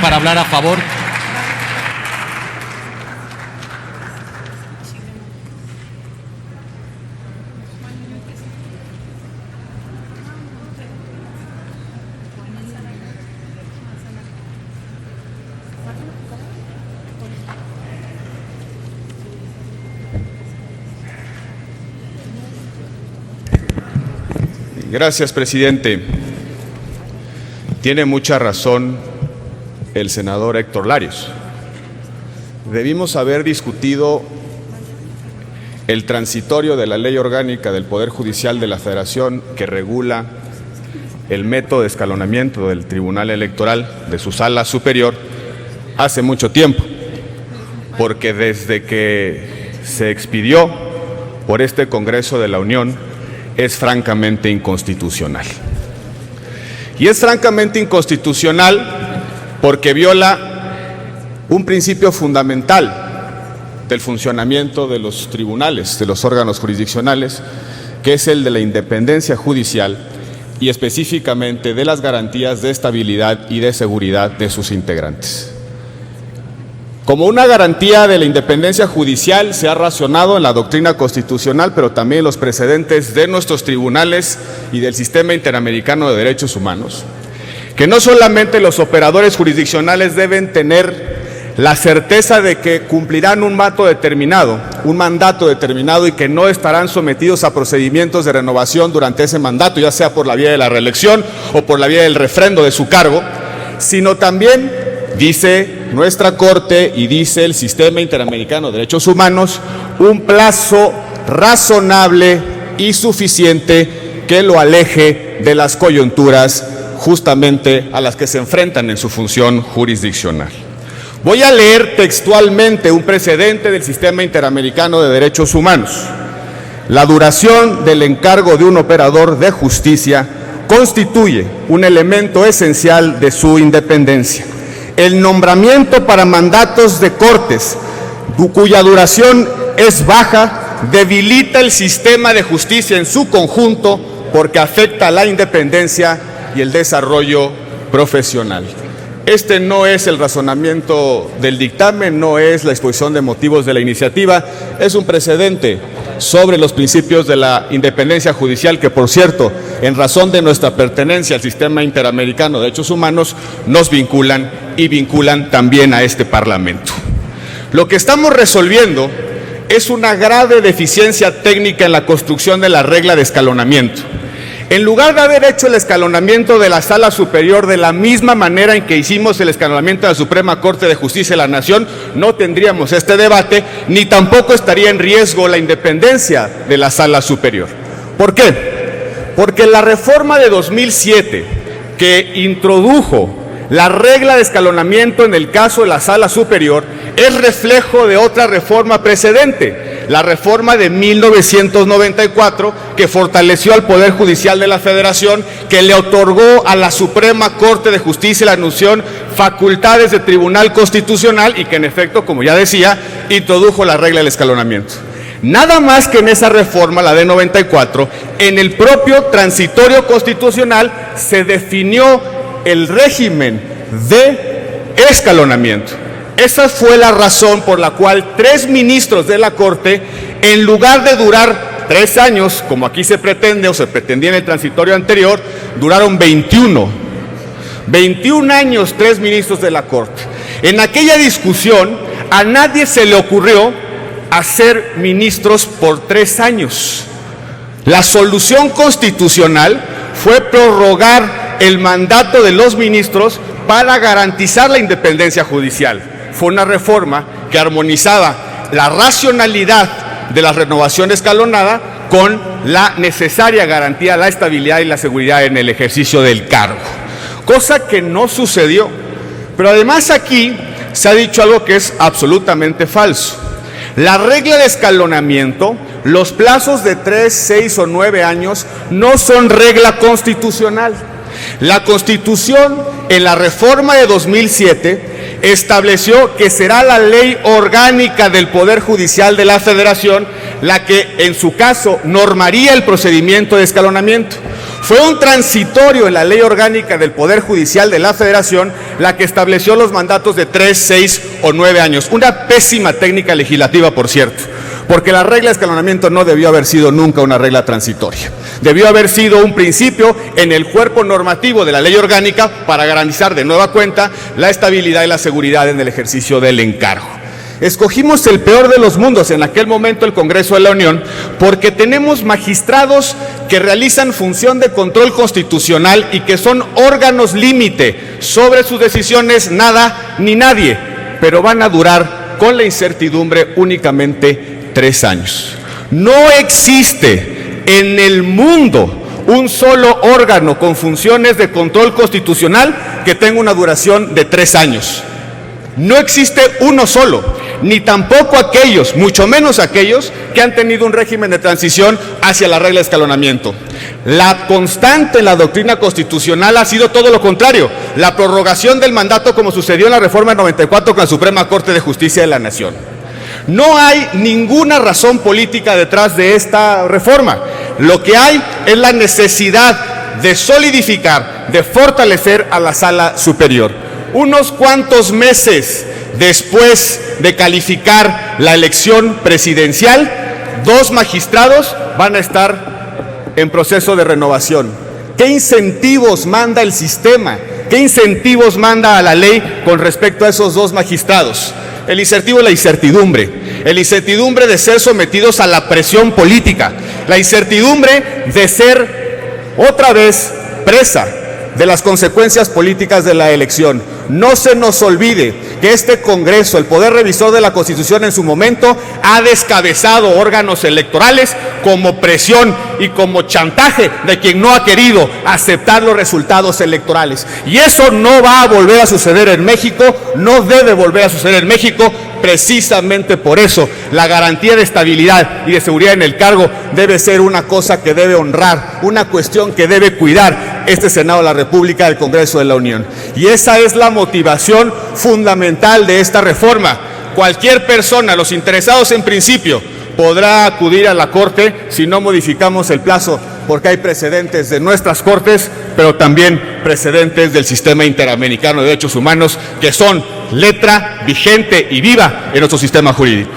Para hablar a favor. Gracias, presidente. Tiene mucha razón el senador Héctor Larios. Debimos haber discutido el transitorio de la Ley Orgánica del Poder Judicial de la Federación que regula el método de escalonamiento del Tribunal Electoral de su Sala Superior hace mucho tiempo, porque desde que se expidió por este Congreso de la Unión es francamente inconstitucional. Y es francamente inconstitucional porque viola un principio fundamental del funcionamiento de los tribunales, de los órganos jurisdiccionales, que es el de la independencia judicial y específicamente de las garantías de estabilidad y de seguridad de sus integrantes. Como una garantía de la independencia judicial se ha racionado en la doctrina constitucional, pero también en los precedentes de nuestros tribunales y del Sistema Interamericano de Derechos Humanos, que no solamente los operadores jurisdiccionales deben tener la certeza de que cumplirán un mandato determinado y que no estarán sometidos a procedimientos de renovación durante ese mandato, ya sea por la vía de la reelección o por la vía del refrendo de su cargo, sino también, dice nuestra Corte y dice el Sistema Interamericano de Derechos Humanos, un plazo razonable y suficiente que lo aleje de las coyunturas justamente a las que se enfrentan en su función jurisdiccional. Voy a leer textualmente un precedente del Sistema Interamericano de Derechos Humanos. La duración del encargo de un operador de justicia constituye un elemento esencial de su independencia. El nombramiento para mandatos de cortes, cuya duración es baja, debilita el sistema de justicia en su conjunto porque afecta a la independencia y el desarrollo profesional. Este no es el razonamiento del dictamen, no es la exposición de motivos de la iniciativa, es un precedente sobre los principios de la independencia judicial que, por cierto, en razón de nuestra pertenencia al Sistema Interamericano de Derechos Humanos, nos vinculan y vinculan también a este Parlamento. Lo que estamos resolviendo es una grave deficiencia técnica en la construcción de la regla de escalonamiento. En lugar de haber hecho el escalonamiento de la Sala Superior de la misma manera en que hicimos el escalonamiento de la Suprema Corte de Justicia de la Nación, no tendríamos este debate, ni tampoco estaría en riesgo la independencia de la Sala Superior. ¿Por qué? Porque la reforma de 2007, que introdujo la regla de escalonamiento en el caso de la Sala Superior, es reflejo de otra reforma precedente, la reforma de 1994, que fortaleció al Poder Judicial de la Federación, que le otorgó a la Suprema Corte de Justicia de la Nación facultades de Tribunal Constitucional y que, en efecto, como ya decía, introdujo la regla del escalonamiento. Nada más que en esa reforma, la de 94, en el propio transitorio constitucional se definió el régimen de escalonamiento. Esa fue la razón por la cual 3 ministros de la Corte, en lugar de durar 3 años, como aquí se pretende o se pretendía en el transitorio anterior, duraron 21 años 3 ministros de la Corte. En aquella discusión a nadie se le ocurrió hacer ministros por 3 años. La solución constitucional fue prorrogar el mandato de los ministros para garantizar la independencia judicial. Fue una reforma que armonizaba la racionalidad de la renovación escalonada con la necesaria garantía de la estabilidad y la seguridad en el ejercicio del cargo, cosa que no sucedió. Pero además aquí se ha dicho algo que es absolutamente falso. La regla de escalonamiento, los plazos de 3, 6 o 9 años no son regla constitucional. La Constitución, en la reforma de 2007, estableció que será la ley orgánica del Poder Judicial de la Federación la que en su caso normaría el procedimiento de escalonamiento. Fue un transitorio en la Ley Orgánica del Poder Judicial de la Federación la que estableció los mandatos de 3, 6 o 9 años. Una pésima técnica legislativa, por cierto, porque la regla de escalonamiento no debió haber sido nunca una regla transitoria. Debió haber sido un principio en el cuerpo normativo de la Ley Orgánica para garantizar de nueva cuenta la estabilidad y la seguridad en el ejercicio del encargo. Escogimos el peor de los mundos en aquel momento, el Congreso de la Unión, porque tenemos magistrados que realizan función de control constitucional y que son órganos límite sobre sus decisiones, nada ni nadie, pero van a durar con la incertidumbre únicamente 3 años. No existe en el mundo un solo órgano con funciones de control constitucional que tenga una duración de 3 años. No existe uno solo, ni tampoco aquellos, mucho menos aquellos que han tenido un régimen de transición hacia la regla de escalonamiento. La constante en la doctrina constitucional ha sido todo lo contrario, la prorrogación del mandato, como sucedió en la reforma del 94 con la Suprema Corte de Justicia de la Nación. No hay ninguna razón política detrás de esta reforma. Lo que hay es la necesidad de solidificar, de fortalecer a la Sala Superior. Unos cuantos meses después de calificar la elección presidencial, 2 magistrados van a estar en proceso de renovación. ¿Qué incentivos manda el sistema? ¿Qué incentivos manda a la ley con respecto a esos 2 magistrados? El incentivo es la incertidumbre. El incertidumbre de ser sometidos a la presión política. La incertidumbre de ser otra vez presa de las consecuencias políticas de la elección. No se nos olvide que este Congreso, el Poder Revisor de la Constitución en su momento, ha descabezado órganos electorales como presión y como chantaje de quien no ha querido aceptar los resultados electorales. Y eso no va a volver a suceder en México, no debe volver a suceder en México. Precisamente por eso, la garantía de estabilidad y de seguridad en el cargo debe ser una cosa que debe honrar, una cuestión que debe cuidar este Senado de la República, el Congreso de la Unión. Y esa es la motivación fundamental de esta reforma. Cualquier persona, los interesados en principio, podrá acudir a la Corte si no modificamos el plazo, porque hay precedentes de nuestras Cortes, pero también precedentes del Sistema Interamericano de Derechos Humanos, que son letra vigente y viva en nuestro sistema jurídico.